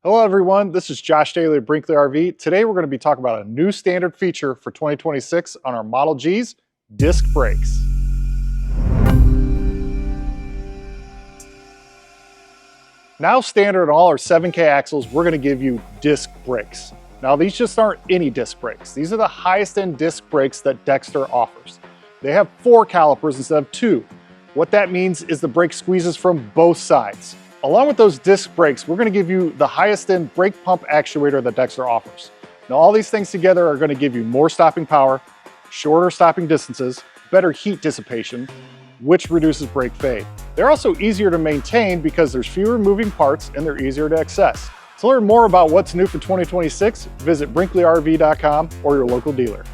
Hello everyone, this is Josh Daly of Brinkley RV. Today we're going to be talking about a new standard feature for 2026 on our Model G's, disc brakes. Now standard on all our 7K axles, we're going to give you disc brakes. Now these just aren't any disc brakes. These are the highest end disc brakes that Dexter offers. They have 4 calipers instead of 2. What that means is the brake squeezes from both sides. Along with those disc brakes, we're going to give you the highest end brake pump actuator that Dexter offers. Now all these things together are going to give you more stopping power, shorter stopping distances, better heat dissipation, which reduces brake fade. They're also easier to maintain because there's fewer moving parts and they're easier to access. To learn more about what's new for 2026, visit BrinkleyRV.com or your local dealer.